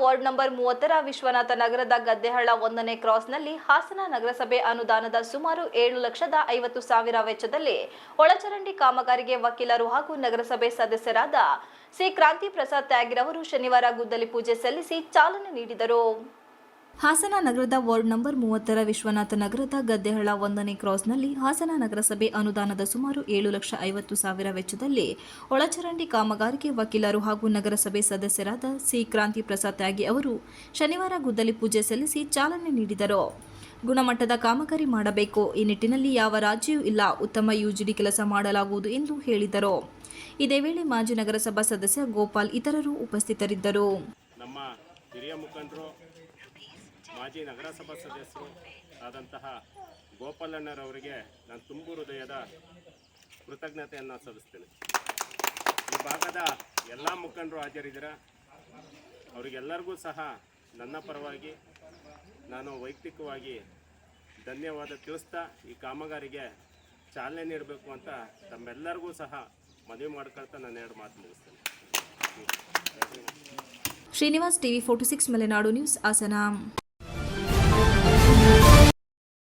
Ward number 30ರ Vishwanath ನಗರದ ಗದ್ದೆಹಳ್ಳ 1ನೇ ಕ್ರಾಸ್ನಲ್ಲಿ ಹಾಸನ ನಗರಸಭೆ ಅನುದಾನದ ಸುಮಾರು 7,50,000 ವೆಚ್ಚದಲ್ಲಿ ಒಳಚರಂಡಿ ಕಾಮಗಾರಿಗೆ ವಕೀಲರು ಹಾಗೂ ನಗರಸಭೆ ಸದಸ್ಯರಾದ ಸಿ ಕ್ರಾಂತಿ ಪ್ರಸಾದ್ ತ್ಯಾಗಿರವರು ಶನಿವಾರ ಗುದ್ದಲಿ ಪೂಜೆ ಸಲ್ಲಿಸಿ ಚಾಲನೆ ನೀಡಿದರು. ಹಾಸನ ನಗರದ ವಾರ್ಡ್ ನಂಬರ್ 30ರ ವಿಶ್ವನಾಥ ನಗರದ ಗದ್ದೆಹಳ್ಳ 1ನೇ ಕ್ರಾಸ್ನಲ್ಲಿ ಹಾಸನ ನಗರಸಭೆ ಅನುದಾನದ ಸುಮಾರು 7,50,000 ವೆಚ್ಚದಲ್ಲಿ ಒಳಚರಂಡಿ ಕಾಮಗಾರಿಗೆ ವಕೀಲರು ಹಾಗೂ ನಗರಸಭೆ ಸದಸ್ಯರಾದ ಸಿ ಕ್ರಾಂತಿ ಪ್ರಸಾದ್ ತ್ಯಾಗಿ ಅವರು ಶನಿವಾರ ಗುದ್ದಲಿ ಪೂಜೆ ಸಲ್ಲಿಸಿ ಚಾಲನೆ ನೀಡಿದರು. ಗುಣಮಟ್ಟದ ಕಾಮಗಾರಿ ಮಾಡಬೇಕು, ಈ ನಿಟ್ಟಿನಲ್ಲಿ ಯಾವ ರಾಜಿಯೂ ಇಲ್ಲ, ಉತ್ತಮ ಯುಜಿಡಿ ಕೆಲಸ ಮಾಡಲಾಗುವುದು ಎಂದು ಹೇಳಿದರು. ಇದೇ ವೇಳೆ ಮಾಜಿ ನಗರಸಭಾ ಸದಸ್ಯ ಗೋಪಾಲ್ ಇತರರು ಉಪಸ್ಥಿತರಿದ್ದರು. ನಮ್ಮ ಹಿರಿಯ ಮುಖಂಡರು ಮಾಜಿ ನಗರಸಭಾ ಸದಸ್ಯರು ಆದಂತಹ ಗೋಪಾಲಣ್ಣರವರಿಗೆ ನಾನು ತುಂಬು ಹೃದಯದ ಕೃತಜ್ಞತೆಯನ್ನು ಸಲ್ಲಿಸ್ತೇನೆ. ಈ ಭಾಗದ ಎಲ್ಲ ಮುಖಂಡರು ಹಾಜರಿದ್ದೀರ, ಅವರಿಗೆಲ್ಲರಿಗೂ ಸಹ ನನ್ನ ಪರವಾಗಿ ನಾನು ವೈಯಕ್ತಿಕವಾಗಿ ಧನ್ಯವಾದ ತಿಳಿಸ್ತಾ ಈ ಕಾಮಗಾರಿಗೆ ಚಾಲನೆ ನೀಡಬೇಕು ಅಂತ ತಮ್ಮೆಲ್ಲರಿಗೂ ಸಹ ಮನವಿ ಮಾಡ್ಕೊಳ್ತಾ ನಾನು 2 ಮಾತು ಮುಗಿಸ್ತೇನೆ. Srinivas, TV 46 Malenadu news, Hassan.